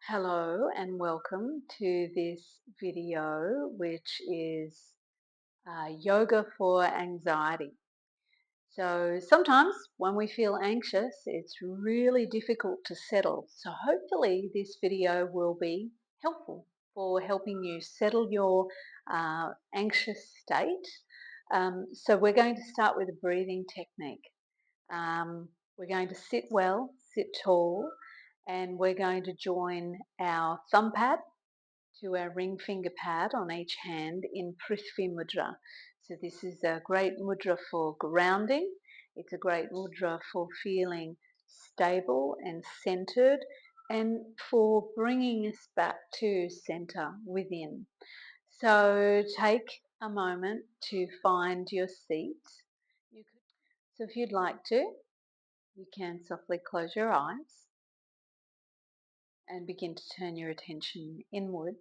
Hello and welcome to this video, which is yoga for anxiety. So sometimes when we feel anxious, it's really difficult to settle. So hopefully this video will be helpful for helping you settle your anxious state. So we're going to start with a breathing technique. We're going to sit well, sit tall, and we're going to join our thumb pad to our ring finger pad on each hand in Prithvi Mudra. So this is a great mudra for grounding. It's a great mudra for feeling stable and centered and for bringing us back to center within. So take a moment to find your seat. So if you'd like to, you can softly close your eyes and begin to turn your attention inwards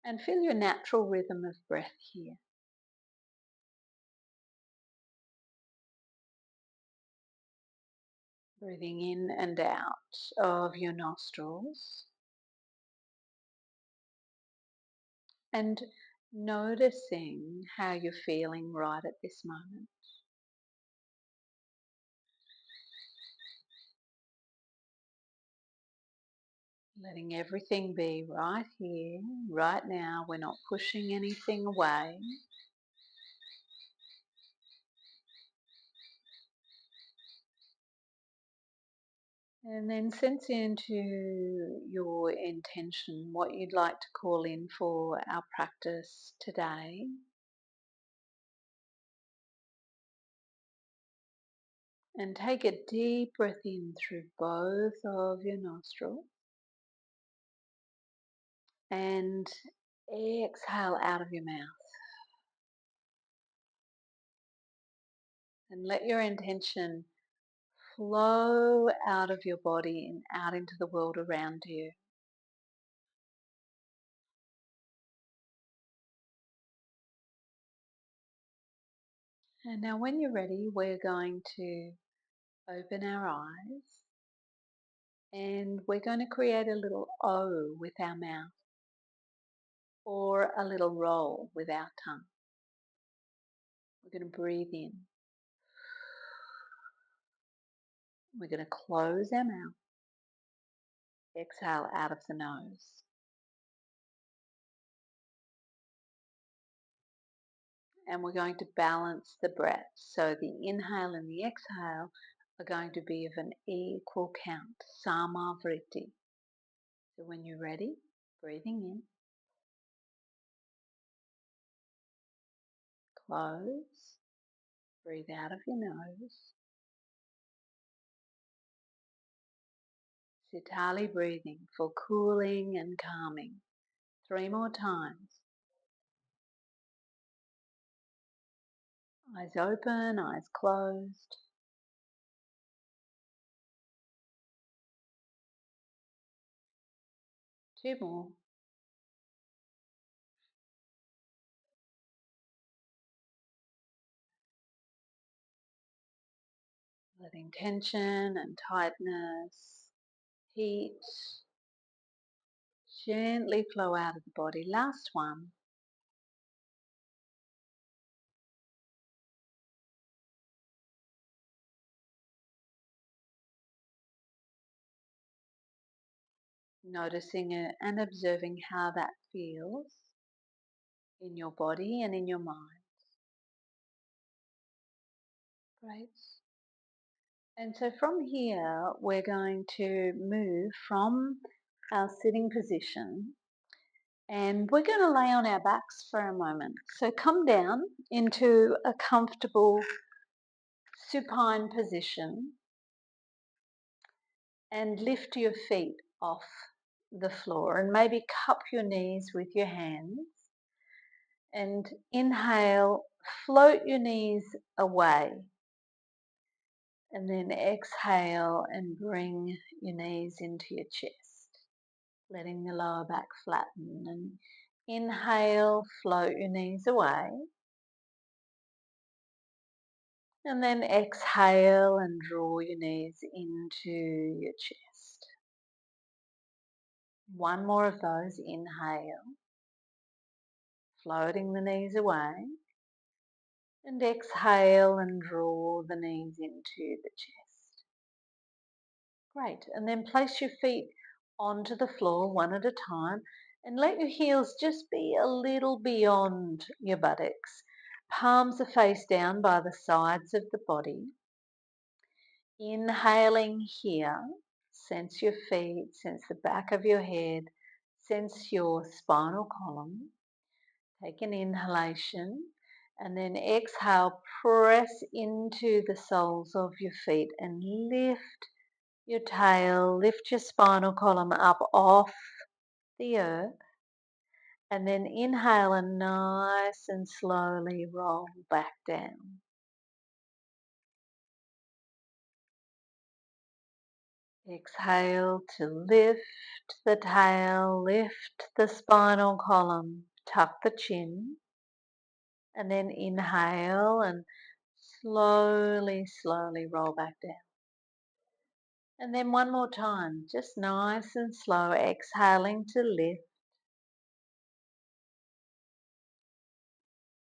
and feel your natural rhythm of breath here. Breathing in and out of your nostrils and noticing how you're feeling right at this moment. Letting everything be right here, right now. We're not pushing anything away. And then sense into your intention, what you'd like to call in for our practice today. And take a deep breath in through both of your nostrils. And exhale out of your mouth. And let your intention flow out of your body and out into the world around you. And now when you're ready, we're going to open our eyes and we're going to create a little O with our mouth or a little roll with our tongue. We're going to breathe in. We're going to close our mouth. Exhale out of the nose. And we're going to balance the breath. So the inhale and the exhale are going to be of an equal count, samavriti. So when you're ready, breathing in, close, breathe out of your nose. Sitali breathing for cooling and calming. 3 more times. Eyes open, eyes closed. 2 more. Letting tension and tightness, heat, gently flow out of the body. Last one. Noticing it and observing how that feels in your body and in your mind. Great. And so from here, we're going to move from our sitting position and we're going to lay on our backs for a moment. So come down into a comfortable supine position and lift your feet off the floor and maybe cup your knees with your hands. And inhale, float your knees away. And then exhale and bring your knees into your chest, letting the lower back flatten. And inhale, float your knees away. And then exhale and draw your knees into your chest. One more of those. Inhale, floating the knees away. And exhale and draw the knees into the chest. Great. And then place your feet onto the floor one at a time and let your heels just be a little beyond your buttocks. Palms are face down by the sides of the body. Inhaling here, sense your feet, sense the back of your head, sense your spinal column. Take an inhalation and then exhale, press into the soles of your feet and lift your tail, lift your spinal column up off the earth. And then inhale and nice and slowly roll back down. Exhale to lift the tail, lift the spinal column, tuck the chin. And then inhale and slowly, slowly roll back down. And then one more time, just nice and slow, exhaling to lift.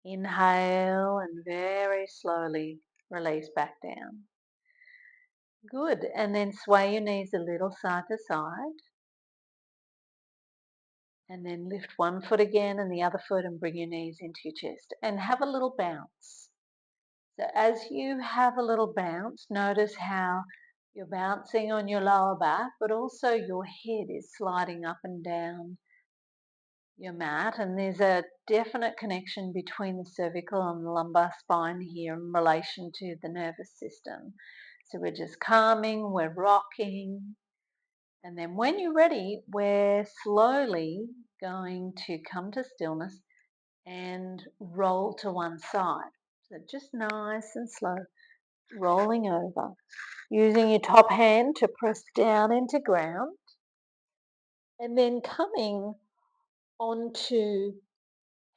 Inhale and very slowly release back down. Good. And then sway your knees a little side to side. And then lift one foot again and the other foot and bring your knees into your chest. And have a little bounce. So as you have a little bounce, notice how you're bouncing on your lower back, but also your head is sliding up and down your mat. And there's a definite connection between the cervical and the lumbar spine here in relation to the nervous system. So we're just calming, we're rocking. And then when you're ready, we're slowly going to come to stillness and roll to one side. So just nice and slow. Rolling over, using your top hand to press down into ground, and then coming onto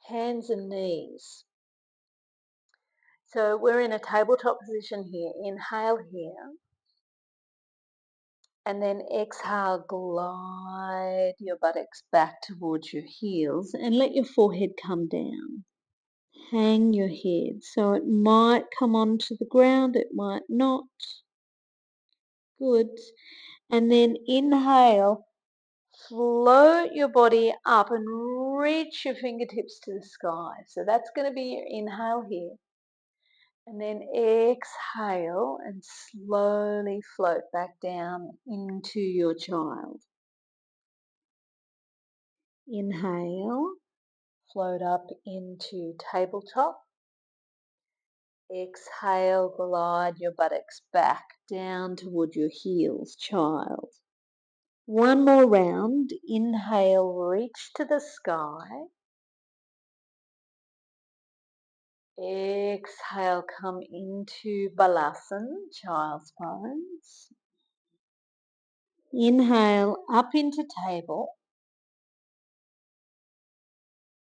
hands and knees. So we're in a tabletop position here. Inhale here, and then exhale, glide your buttocks back towards your heels and let your forehead come down. Hang your head. So it might come onto the ground, it might not. Good. And then inhale, float your body up and reach your fingertips to the sky. So that's going to be your inhale here. And then exhale and slowly float back down into your child. Inhale, float up into tabletop. Exhale, glide your buttocks back down toward your heels, child. One more round. Inhale, reach to the sky. Exhale, come into Balasana, child's pose. Inhale, up into table.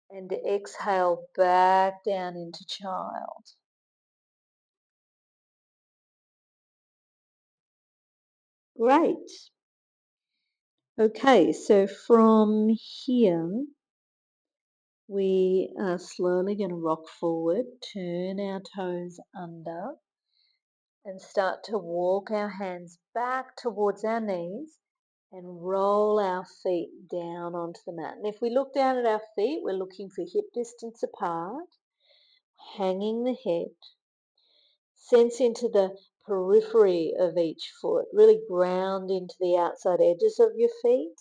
And exhale, back down into child. Great. Okay, so from here, we are slowly going to rock forward, turn our toes under, and start to walk our hands back towards our knees and roll our feet down onto the mat. And if we look down at our feet, we're looking for hip distance apart, hanging the head. Sense into the periphery of each foot. Really ground into the outside edges of your feet.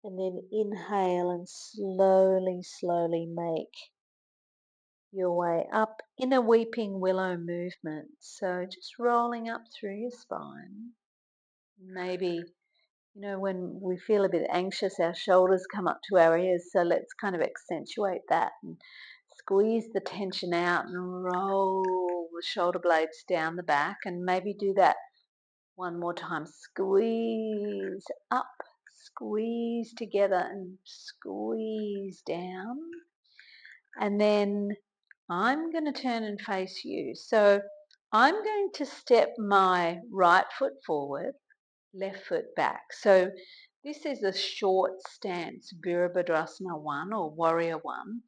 And then inhale and slowly, slowly make your way up in a weeping willow movement. So just rolling up through your spine. Maybe, when we feel a bit anxious, our shoulders come up to our ears. So let's kind of accentuate that and squeeze the tension out and roll the shoulder blades down the back. And maybe do that one more time. Squeeze up, squeeze together and squeeze down. And then I'm going to turn and face you. So I'm going to step my right foot forward, left foot back. So This is a short stance, Virabhadrasana 1 or Warrior 1,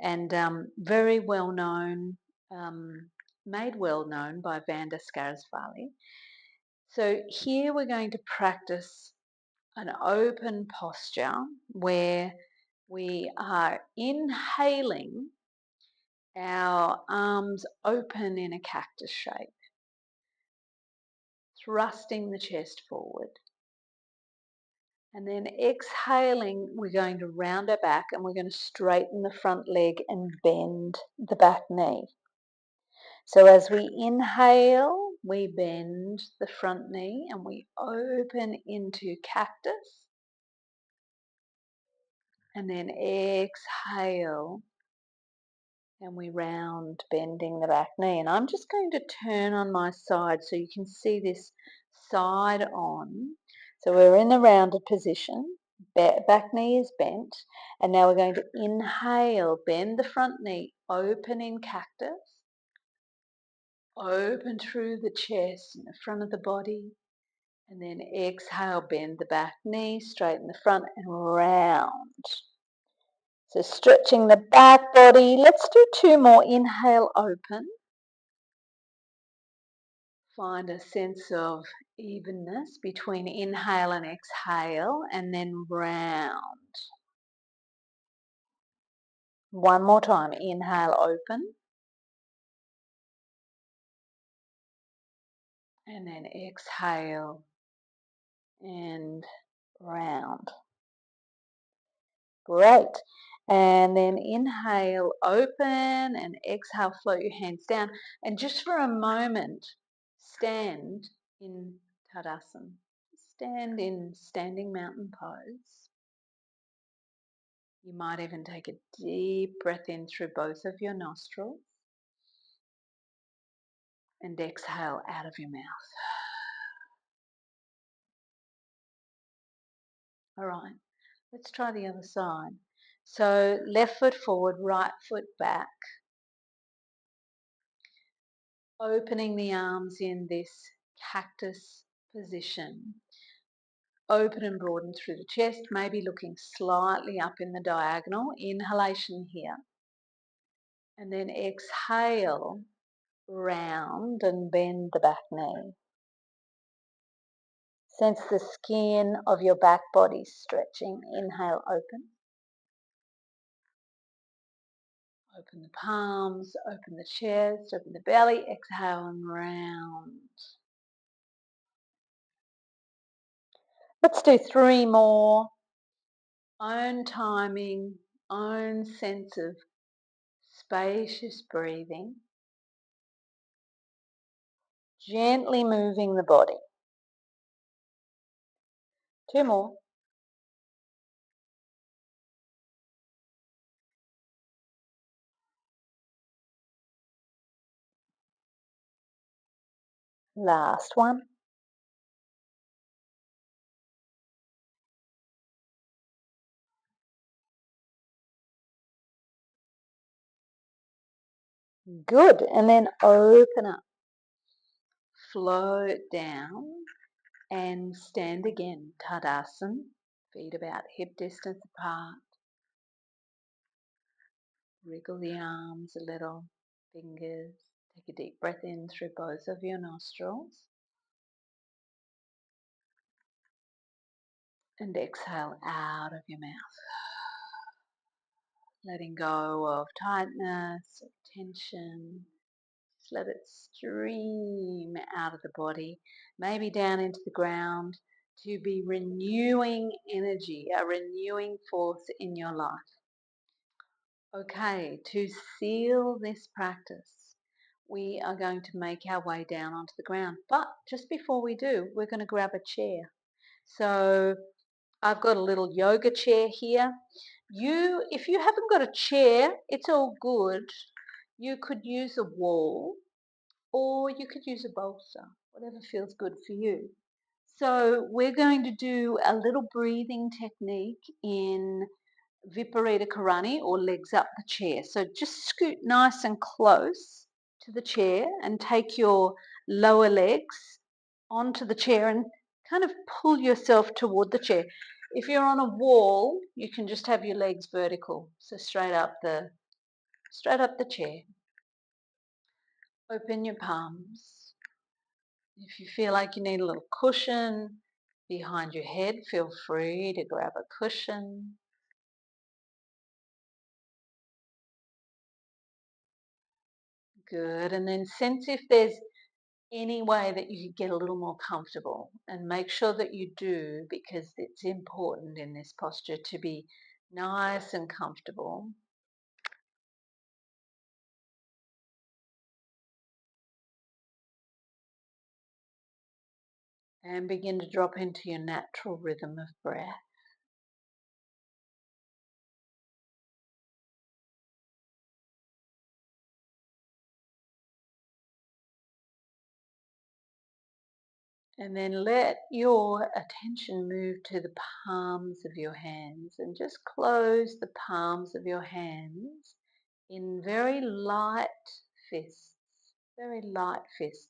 and very well known, made well known by Vanda Scarasvali. So here we're going to practice an open posture where we are inhaling, our arms open in a cactus shape, thrusting the chest forward. And then exhaling, we're going to round our back and we're going to straighten the front leg and bend the back knee. So as we inhale, we bend the front knee and we open into cactus. And then exhale and we round, bending the back knee. And I'm just going to turn on my side so you can see this side on. So we're in the rounded position, back knee is bent, and now we're going to inhale, bend the front knee, open in cactus, open through the chest and the front of the body, and then exhale, bend the back knee, straighten the front and round. So stretching the back body. Let's do 2 more. Inhale, open. Find a sense of evenness between inhale and exhale, and then round. One more time. Inhale, open. And then exhale and round. Great. And then inhale, open, and exhale, float your hands down. And just for a moment, stand in Tadasana. Stand in standing mountain pose. You might even take a deep breath in through both of your nostrils and exhale out of your mouth. All right, let's try the other side. So left foot forward, right foot back. Opening the arms in this cactus position. Open and broaden through the chest, maybe looking slightly up in the diagonal. Inhalation here. And then exhale, round and bend the back knee. Sense the skin of your back body stretching. Inhale, open. Open the palms, open the chest, open the belly. Exhale and round. Let's do 3 more. Own timing, own sense of spacious breathing. Gently moving the body. 2 more. Last one. Good. And then open up. Float down and stand again. Tadasana. Feet about hip distance apart. Wriggle the arms a little. Fingers. Take a deep breath in through both of your nostrils. And exhale out of your mouth. Letting go of tightness, of tension. Just let it stream out of the body, maybe down into the ground, to be renewing energy, a renewing force in your life. Okay, to seal this practice, we are going to make our way down onto the ground. But just before we do, we're going to grab a chair. So I've got a little yoga chair here. If you haven't got a chair, it's all good. You could use a wall or you could use a bolster, whatever feels good for you. So we're going to do a little breathing technique in Viparita Karani, or legs up the chair. So just scoot nice and close to the chair and take your lower legs onto the chair and kind of pull yourself toward the chair. If you're on a wall, you can just have your legs vertical, so straight up the chair. Open your palms. If you feel like you need a little cushion behind your head, feel free to grab a cushion. Good. And then sense if there's any way that you could get a little more comfortable, and make sure that you do, because it's important in this posture to be nice and comfortable. And begin to drop into your natural rhythm of breath. And then let your attention move to the palms of your hands, and just close the palms of your hands in very light fists, very light fists.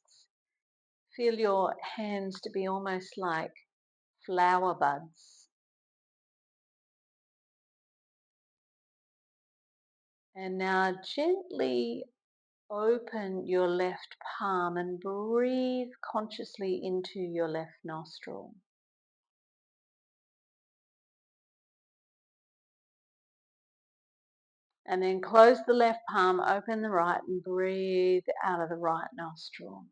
Feel your hands to be almost like flower buds. And now gently open your left palm and breathe consciously into your left nostril. And then close the left palm, open the right, and breathe out of the right nostril.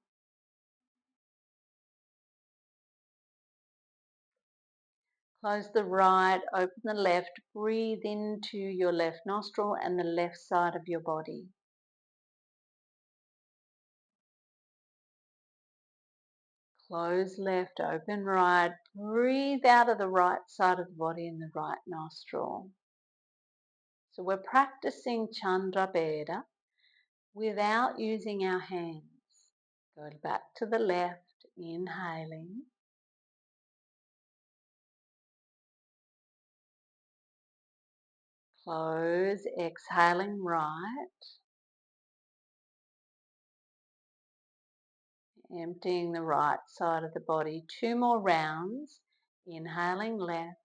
Close the right, open the left, breathe into your left nostril and the left side of your body. Close left, open right, breathe out of the right side of the body in the right nostril. So we're practicing Chandra Beda without using our hands. Go back to the left, inhaling. Close, exhaling right. Emptying the right side of the body. 2 more rounds. Inhaling left.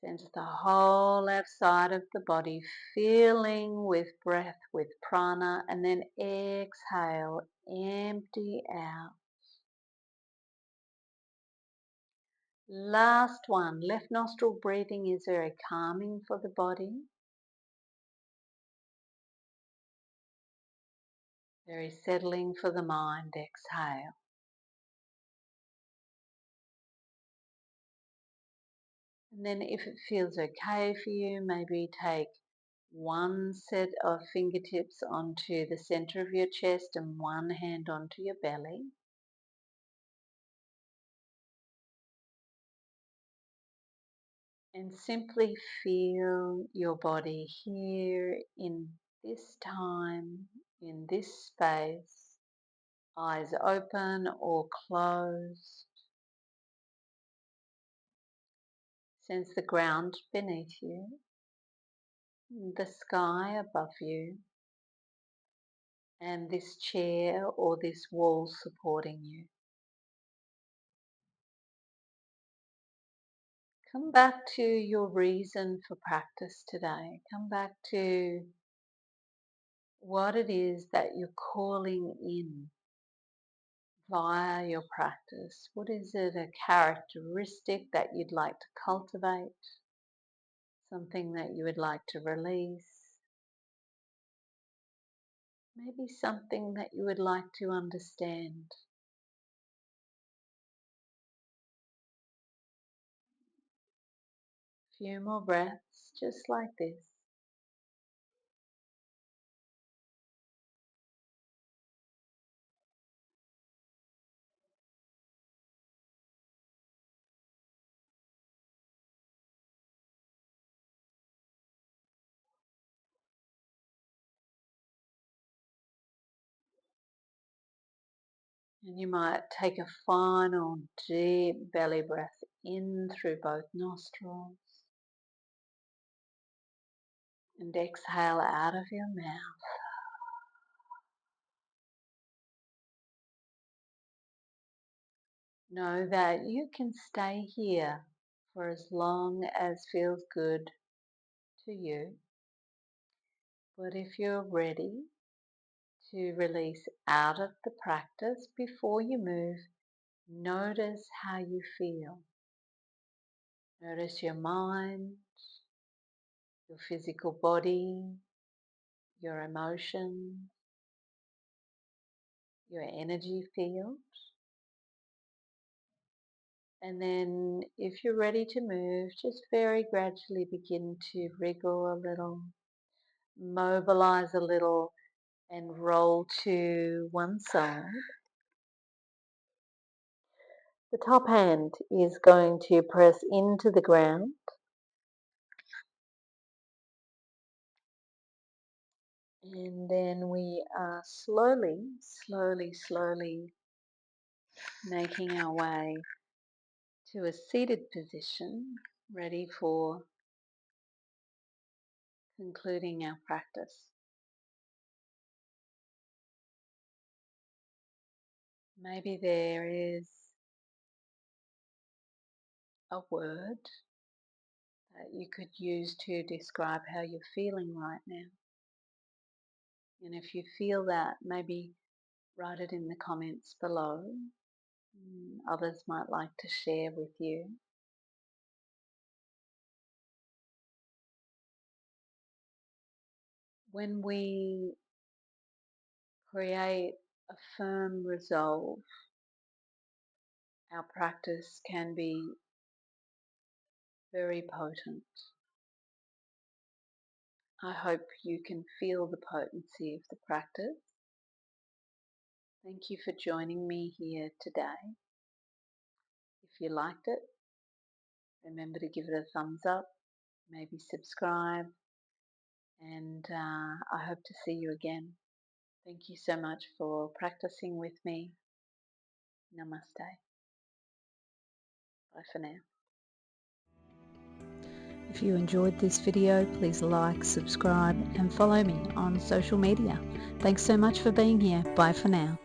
Sense the whole left side of the body filling with breath, with prana, and then exhale, empty out. Last one. Left nostril breathing is very calming for the body, very settling for the mind. Exhale. And then if it feels okay for you, maybe take one set of fingertips onto the center of your chest and one hand onto your belly. And simply feel your body here in this time, in this space, eyes open or closed. Sense the ground beneath you, the sky above you, and this chair or this wall supporting you. Come back to your reason for practice today. Come back to what it is that you're calling in via your practice. What is it, a characteristic that you'd like to cultivate? Something that you would like to release? Maybe something that you would like to understand. Few more breaths, just like this. And you might take a final deep belly breath in through both nostrils and exhale out of your mouth. Know that you can stay here for as long as feels good to you. But if you're ready to release out of the practice before you move, notice how you feel. Notice your mind, your physical body, your emotions, your energy field. And then if you're ready to move, just very gradually begin to wriggle a little, mobilize a little, and roll to one side. The top hand is going to press into the ground. And then we are slowly making our way to a seated position, ready for concluding our practice. Maybe there is a word that you could use to describe how you're feeling right now. And if you feel that, maybe write it in the comments below. Others might like to share with you. When we create a firm resolve, our practice can be very potent. I hope you can feel the potency of the practice. Thank you for joining me here today. If you liked it, remember to give it a thumbs up, maybe subscribe, and I hope to see you again. Thank you so much for practicing with me. Namaste. Bye for now. If you enjoyed this video, please like, subscribe, and follow me on social media. Thanks so much for being here. Bye for now.